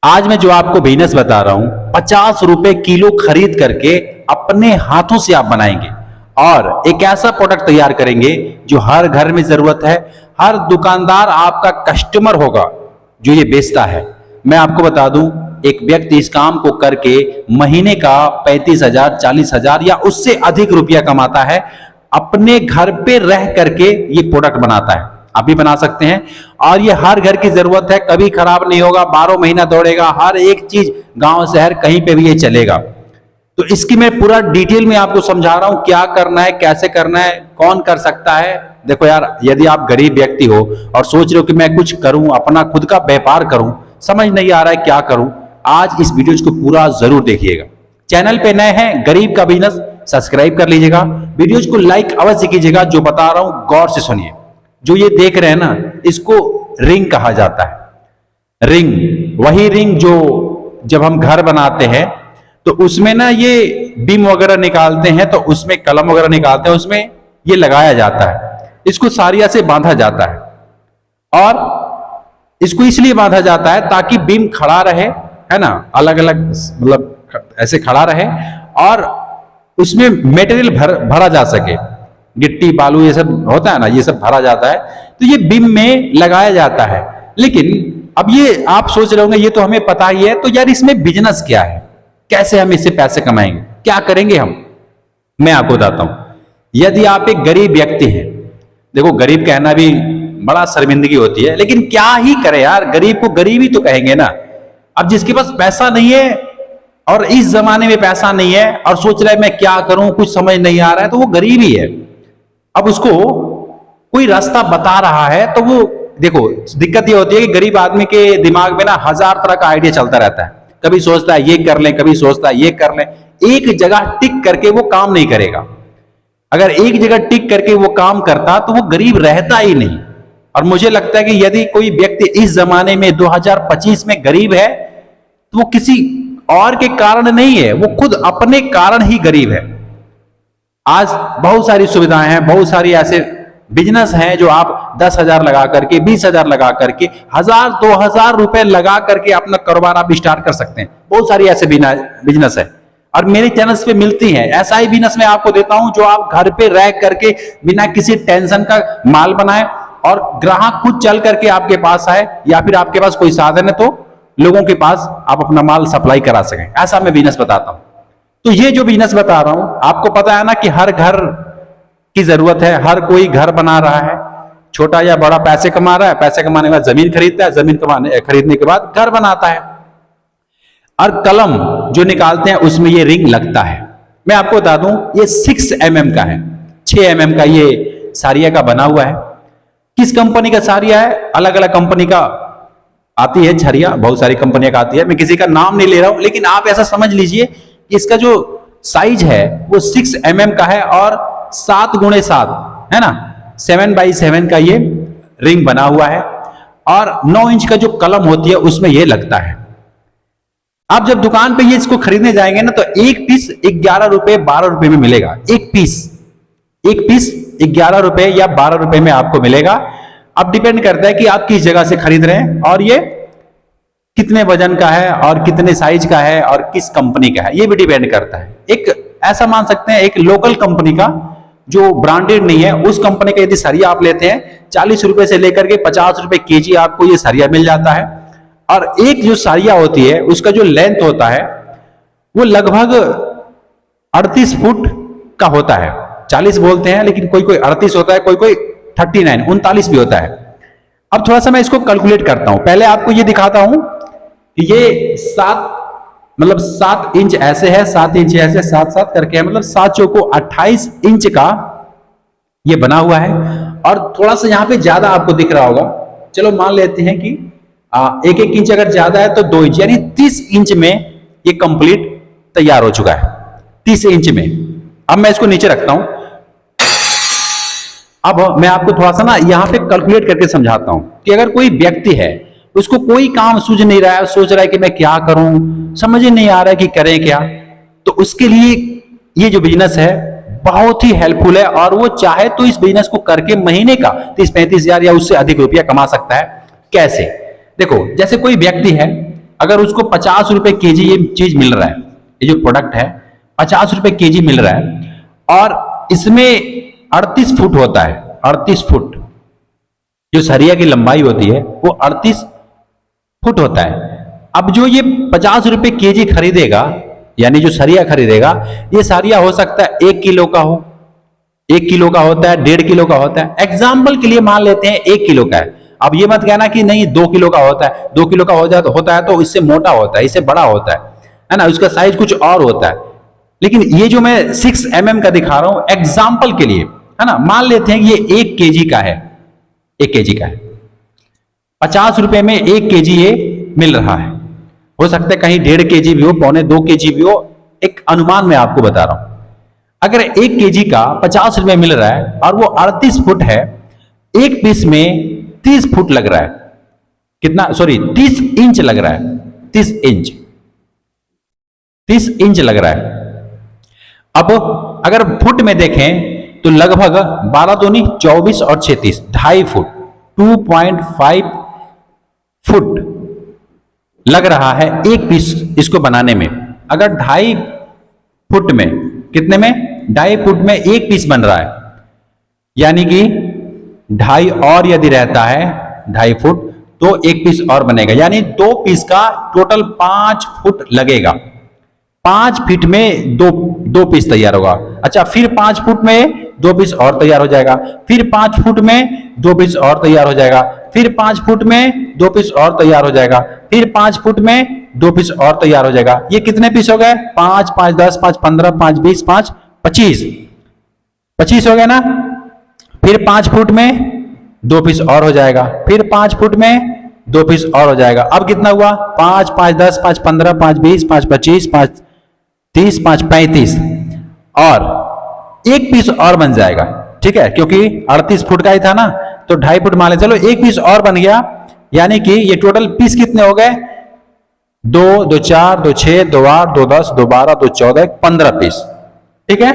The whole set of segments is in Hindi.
आज मैं जो आपको बिजनेस बता रहा हूं 50 रुपए किलो खरीद करके अपने हाथों से आप बनाएंगे और एक ऐसा प्रोडक्ट तैयार करेंगे जो हर घर में जरूरत है। हर दुकानदार आपका कस्टमर होगा जो ये बेचता है। मैं आपको बता दूं, एक व्यक्ति इस काम को करके महीने का 35,000 40,000 या उससे अधिक रुपया कमाता है। अपने घर पे रह करके ये प्रोडक्ट बनाता है। आप भी बना सकते हैं और ये हर घर की जरूरत है, कभी खराब नहीं होगा, 12 महीना दौड़ेगा, हर एक चीज गांव शहर कहीं पे भी ये चलेगा। तो इसकी मैं पूरा डिटेल में आपको समझा रहा हूं, क्या करना है, कैसे करना है, कौन कर सकता है। देखो यार, यदि आप गरीब व्यक्ति हो और सोच रहे हो कि मैं कुछ करूं, अपना खुद का व्यापार करूं, समझ नहीं आ रहा है क्या करूं, आज इस वीडियो को पूरा जरूर देखिएगा। चैनल पे नए हैं, गरीब का बिजनेस, सब्सक्राइब कर लीजिएगा, वीडियोज को लाइक अवश्य कीजिएगा। जो बता रहा हूं गौर से सुनिए। जो ये देख रहे हैं ना, इसको रिंग कहा जाता है। रिंग, वही रिंग जो जब हम घर बनाते हैं तो उसमें ना ये बीम वगैरह निकालते हैं, तो उसमें कलम वगैरह निकालते हैं, उसमें ये लगाया जाता है। इसको सारिया से बांधा जाता है और इसको इसलिए बांधा जाता है ताकि बीम खड़ा रहे, है ना, अलग अलग मतलब ऐसे खड़ा रहे और उसमें मटेरियल भरा जा सके। गिट्टी बालू ये सब होता है ना, ये सब भरा जाता है, तो ये बीम में लगाया जाता है। लेकिन अब ये आप सोच रहे होंगे ये तो हमें पता ही है, तो यार इसमें बिजनेस क्या है, कैसे हम इससे पैसे कमाएंगे, क्या करेंगे हम, मैं आपको बताता हूं। यदि आप एक गरीब व्यक्ति हैं, देखो गरीब कहना भी बड़ा शर्मिंदगी होती है, लेकिन क्या ही करे यार, गरीब को गरीब ही तो कहेंगे ना। अब जिसके पास पैसा नहीं है और इस जमाने में पैसा नहीं है और सोच रहा है मैं क्या करूं, कुछ समझ नहीं आ रहा है, तो वो गरीब ही है। अब उसको कोई रास्ता बता रहा है तो वो, देखो दिक्कत ये होती है कि गरीब आदमी के दिमाग में ना 1000 तरह का आइडिया चलता रहता है। कभी सोचता है ये कर लें, कभी सोचता है ये कर लें। एक जगह टिक करके वो काम नहीं करेगा। अगर एक जगह टिक करके वो काम करता तो वो गरीब रहता ही नहीं। और मुझे लगता है कि यदि कोई व्यक्ति इस जमाने में 2025 में गरीब है तो वो किसी और के कारण नहीं है, वो खुद अपने कारण ही गरीब है। आज बहुत सारी सुविधाएं हैं, बहुत सारी ऐसे बिजनेस हैं जो आप 10,000 लगा करके, 20,000 लगा करके, 1,000 2,000 रुपए लगा करके अपना कारोबार आप स्टार्ट कर सकते हैं। बहुत सारी ऐसे बिजनेस है और मेरे चैनल्स पे मिलती हैं। ऐसा ही बिजनेस मैं आपको देता हूं जो आप घर पे रह करके बिना किसी टेंशन का माल बनाए और ग्राहक खुद चल करके आपके पास आए, या फिर आपके पास कोई साधन है तो लोगों के पास आप अपना माल सप्लाई करा सकें। ऐसा मैं बिजनेस बताता हूं। तो ये जो बिजनेस बता रहा हूं, आपको पता है ना कि हर घर की जरूरत है, हर कोई घर बना रहा है, छोटा या बड़ा पैसे कमा रहा है, पैसे कमाने के बाद जमीन खरीदता है, जमीन खरीदने के बाद घर बनाता है। और कलम जो निकालते हैं उसमें ये रिंग लगता है। मैं आपको बता दूं ये 6 mm का है, 6 mm का ये सारिया का बना हुआ है। किस कंपनी का सारिया है, अलग अलग कंपनी का आती है छरिया, बहुत सारी कंपनियों का आती है, मैं किसी का नाम नहीं ले रहा हूं, लेकिन आप ऐसा समझ लीजिए इसका जो साइज है वो 6 mm का है और 7x7 है ना, 7x7 का ये रिंग बना हुआ है और 9 इंच का जो कलम होती है उसमें ये लगता है। आप जब दुकान पे ये इसको खरीदने जाएंगे ना तो एक पीस 11 रुपए 12 रुपए में मिलेगा। एक पीस 11 रुपए या 12 रुपए में आपको मिलेगा। अब डिपेंड करता है कि आप किस जगह से खरीद रहे हैं और ये कितने वजन का है और कितने साइज का है और किस कंपनी का है, ये भी डिपेंड करता है। एक ऐसा मान सकते हैं, एक लोकल कंपनी का जो ब्रांडेड नहीं है, उस कंपनी का यदि सरिया आप लेते हैं 40 रुपए से लेकर के 50 रुपए केजी आपको ये सरिया मिल जाता है। और एक जो सरिया होती है उसका जो लेंथ होता है वो लगभग 38 फुट का होता है। 40 बोलते हैं लेकिन कोई कोई 38 होता है, कोई कोई 39 39 भी होता है। अब थोड़ा सा मैं इसको कैलकुलेट करता हूं। पहले आपको ये दिखाता हूं कि ये 7 इंच ऐसे है, 7 इंच ऐसे, 7 करके है, मतलब 7 चौको 28 इंच का ये बना हुआ है। और थोड़ा सा यहाँ पे ज्यादा आपको दिख रहा होगा, चलो मान लेते हैं कि 1 इंच अगर ज्यादा है तो 2 इंच, यानी 30 इंच में ये कंप्लीट तैयार हो चुका है, 30 इंच में। अब मैं इसको नीचे रखता हूं। अब मैं आपको थोड़ा सा ना यहाँ पे कैलकुलेट करके समझाता हूं कि अगर कोई व्यक्ति है, उसको कोई काम सूझ नहीं रहा है, सोच रहा है कि मैं क्या करूं, समझ ही नहीं आ रहा है कि करें क्या, तो उसके लिए ये जो बिजनेस है बहुत ही हेल्पफुल है। और वो चाहे तो इस बिजनेस को करके महीने का 30-35 हजार या उससे अधिक रुपया कमा सकता है। कैसे? देखो, जैसे कोई व्यक्ति है, अगर उसको 50 रुपए केजी ये चीज मिल रहा है, ये जो प्रोडक्ट है 50 रुपए केजी मिल रहा है, और इसमें 38 फुट होता है, 38 फुट जो सरिया की लंबाई होती है वो 38 फुट होता है। अब जो ये 50 रुपए केजी खरीदेगा, यानी जो सरिया खरीदेगा, ये सरिया हो सकता है 1 किलो का हो, 1 किलो का होता है, 1.5 किलो का होता है। एग्जाम्पल के लिए मान लेते हैं 1 किलो का है। अब ये मत कहना कि नहीं 2 किलो का होता है, 2 किलो का होता है तो इससे मोटा होता है, इससे बड़ा होता है ना, उसका साइज कुछ और होता है। लेकिन ये जो मैं 6 mm का दिखा रहा हूं एग्जाम्पल के लिए, है ना, मान लेते हैं कि ये 1 केजी का है, 1 केजी का है, 50 रुपए में 1 केजी ये मिल रहा है। हो सकता है कहीं 1.5 केजी भी हो, 1.25 केजी भी हो, एक अनुमान मैं आपको बता रहा हूं। अगर 1 केजी का 50 रुपए मिल रहा है और वो 38 फुट है, एक पीस में 30 फुट लग रहा है, कितना, सॉरी 30 इंच लग रहा है, 30 इंच, 30 इंच लग रहा है। अब अगर फुट में देखें तो लगभग 12 दूनी 24 और 36, 2.5 फुट, 2.5 फुट लग रहा है एक पीस इसको बनाने में। अगर 2.5 फुट में, कितने में, 2.5 फुट में एक पीस बन रहा है, यानी कि 2.5 और यदि रहता है 2.5 फुट तो एक पीस और बनेगा, यानी 2 पीस का टोटल 5 फुट लगेगा। 5 फीट में दो पीस तैयार होगा। अच्छा, फिर 5 फुट में 2 पीस और तैयार हो जाएगा, फिर 5 फुट में 2 पीस और तैयार हो जाएगा, फिर 5 फुट में 2 पीस और तैयार हो जाएगा, फिर 5 फुट में 2 पीस और तैयार हो जाएगा। ये कितने पीस हो गए? 5, 5, 10, 5, 15, 5, 20, 5, 25, 25 हो गए ना। फिर 5 फुट में 2 पीस और हो जाएगा, फिर 5 फुट में 2 पीस और हो जाएगा। अब कितना हुआ? 5, 5, 10, 5, 15, 5, 20, 5, 25, 5, 30, 5, 35 और एक पीस और बन जाएगा। ठीक है, क्योंकि 38 फुट का ही था ना, तो 2.5 फुट मान ले, चलो एक पीस और बन गया, यानी कि ये टोटल पीस कितने हो गए? 2, 2, 4, 2, 6, 2, 8, 2, 10, 2, 12, 2, 14, 15 पीस। ठीक है,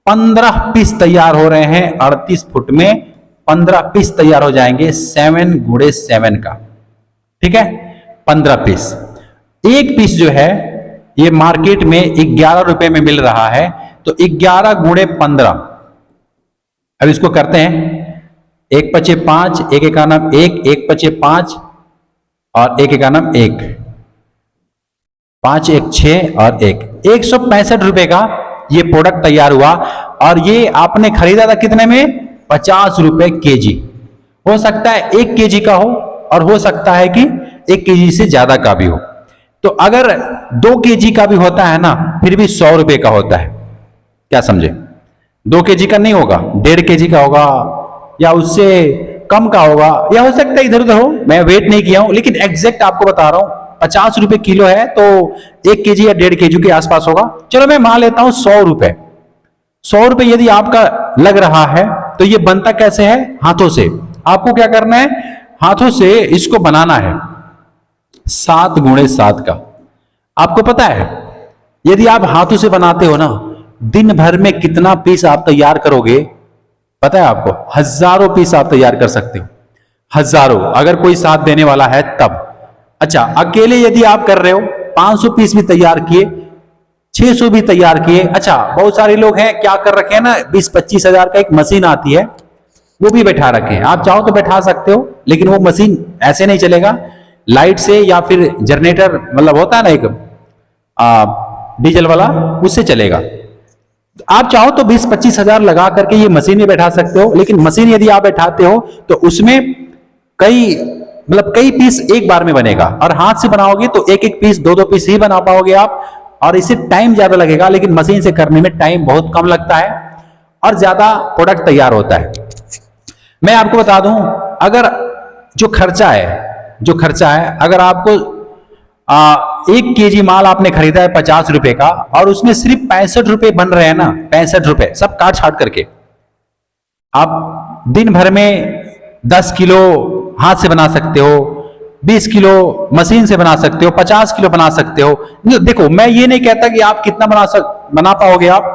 15 पीस तैयार हो रहे हैं 38 फुट में, 15 पीस तैयार हो जाएंगे 7 गुणे 7 का। ठीक है, 15 पीस। एक पीस जो है ये मार्केट में 11 रुपए में मिल रहा है, तो 11 गुणे 15, अब इसको करते हैं, 1 पचे 5, 1 एकानम 1, 1 पचे 5 और 1 एकानम 1, 5 1 6 और 1, 165 रुपए का ये प्रोडक्ट तैयार हुआ। और ये आपने खरीदा था कितने में? 50 रुपए केजी। हो सकता है 1 केजी का हो और हो सकता है कि 1 केजी से ज्यादा का भी हो। तो अगर 2 केजी का भी होता है ना, फिर भी 100 रुपए का होता है। क्या समझे? 2 केजी का नहीं होगा, 1.5 केजी का होगा या उससे कम का होगा, या हो सकता है इधर उधर हो, मैं वेट नहीं किया हूं, लेकिन एग्जैक्ट आपको बता रहा हूं। 50 रुपए किलो है तो 1 केजी या 1.5 केजी के आसपास होगा। चलो मैं मान लेता हूं 100 रुपए। 100 रुपए यदि आपका लग रहा है तो ये बनता कैसे है? हाथों से। आपको क्या करना है? हाथों से इसको बनाना है 7 गुणे 7 का। आपको पता है यदि आप हाथों से बनाते हो ना, दिन भर में कितना पीस आप तैयार करोगे? पता है आपको? हजारों पीस आप तैयार कर सकते हो, हजारों, अगर कोई साथ देने वाला है तब। अच्छा, अकेले यदि आप कर रहे हो 500 पीस भी तैयार किए, 600 भी तैयार किए। अच्छा, बहुत सारे लोग हैं क्या कर रखे हैं ना, 20-25 हजार का एक मशीन आती है, वो भी बैठा रखे हैं। आप चाहो तो बैठा सकते हो, लेकिन वो मशीन ऐसे नहीं चलेगा, लाइट से या फिर जनरेटर, मतलब होता है ना एक डीजल वाला, उससे चलेगा। आप चाहो तो 20-25 हजार लगा करके ये मशीन में बैठा सकते हो, लेकिन मशीन यदि आप बैठाते हो तो उसमें कई पीस एक बार में बनेगा, और हाथ से बनाओगे तो एक एक पीस, 2-2 पीस ही बना पाओगे आप, और इससे टाइम ज्यादा लगेगा। लेकिन मशीन से करने में टाइम बहुत कम लगता है और ज्यादा प्रोडक्ट तैयार होता है। मैं आपको बता दूं, अगर जो खर्चा है, अगर आपको 1 केजी माल आपने खरीदा है 50 रुपए का, और उसमें सिर्फ 65 रुपए बन रहे हैं ना, 65 रुपए सब काट छाट करके, आप दिन भर में 10 किलो हाथ से बना सकते हो, 20 किलो मशीन से बना सकते हो, 50 किलो बना सकते हो। देखो, मैं ये नहीं कहता कि आप कितना बना पाओगे। आप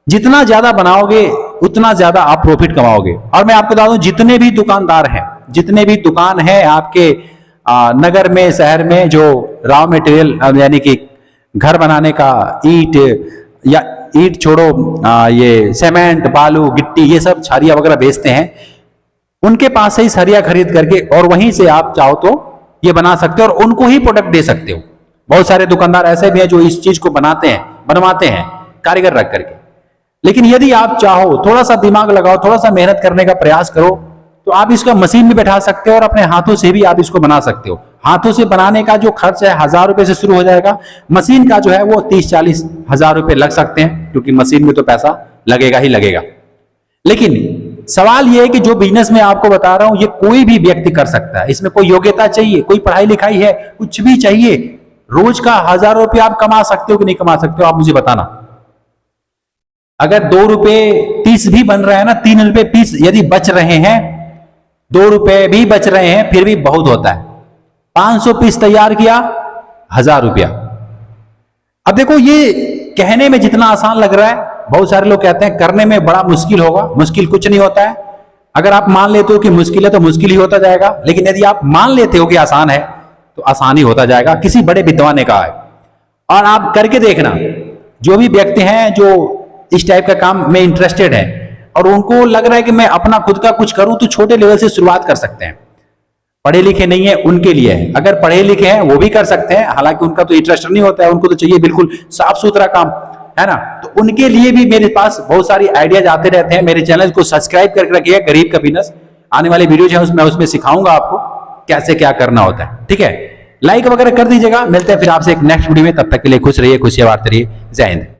जितना ज्यादा बनाओगे उतना ज्यादा आप प्रॉफिट कमाओगे। और मैं आपको बता दूं, जितने भी दुकानदार हैं, जितने भी दुकान है आपके नगर में, शहर में जो रॉ मटेरियल यानी कि घर बनाने का ईंट या ईंट छोड़ो, ये सीमेंट, बालू, गिट्टी, ये सब छरिया वगैरह बेचते हैं, उनके पास से ही सरिया खरीद करके और वहीं से आप चाहो तो ये बना सकते हो और उनको ही प्रोडक्ट दे सकते हो। बहुत सारे दुकानदार ऐसे भी हैं जो इस चीज को बनवाते हैं कारीगर रख करके। लेकिन यदि आप चाहो, थोड़ा सा दिमाग लगाओ, थोड़ा सा मेहनत करने का प्रयास करो, तो आप इसका मशीन में बैठा सकते हो और अपने हाथों से भी आप इसको बना सकते हो। हाथों से बनाने का जो खर्च है 1000 रुपए से शुरू हो जाएगा। मशीन का जो है वो 30-40 हजार रुपए लग सकते हैं, क्योंकि मशीन में तो पैसा लगेगा ही लगेगा। लेकिन सवाल यह है कि जो बिजनेस में आपको बता रहा हूं, ये कोई भी व्यक्ति कर सकता है। इसमें कोई योग्यता चाहिए, कोई पढ़ाई लिखाई है, कुछ भी चाहिए। रोज का 1000 रुपये आप कमा सकते हो कि नहीं कमा सकते हो, आप मुझे बताना। अगर 2 रुपए 30 भी बन रहा है ना, 3 रुपए 30 यदि बच रहे हैं, 2 रुपए भी बच रहे हैं, फिर भी बहुत होता है। 500 पीस तैयार किया, 1000 रुपया। अब देखो, ये कहने में जितना आसान लग रहा है, बहुत सारे लोग कहते हैं करने में बड़ा मुश्किल होगा। मुश्किल कुछ नहीं होता है। अगर आप मान लेते हो कि मुश्किल है तो मुश्किल ही होता जाएगा, लेकिन यदि आप मान लेते हो कि आसान है तो आसान ही होता जाएगा। किसी बड़े विद्वान ने कहा है, और आप करके देखना। जो भी व्यक्ति हैं जो इस टाइप का काम में इंटरेस्टेड है और उनको लग रहा है कि मैं अपना खुद का कुछ करूं, तो छोटे लेवल से शुरुआत कर सकते हैं। पढ़े लिखे नहीं है उनके लिए है, अगर पढ़े लिखे हैं वो भी कर सकते हैं, हालांकि उनका तो इंटरेस्ट नहीं होता है, उनको तो चाहिए बिल्कुल साफ सुथरा काम, है ना। तो उनके लिए भी मेरे पास बहुत सारी आइडियाज आते रहते हैं। मेरे चैनल को सब्सक्राइब करके रखिए, गरीब का बिजनेस। आने वाली वीडियो है उसमें सिखाऊंगा आपको कैसे क्या करना होता है, ठीक है। लाइक वगैरह कर दीजिएगा। मिलते हैं फिर आपसे एक नेक्स्ट वीडियो में, तब तक के लिए खुश रहिए, खुशियां बांटते रहिए। जय हिंद।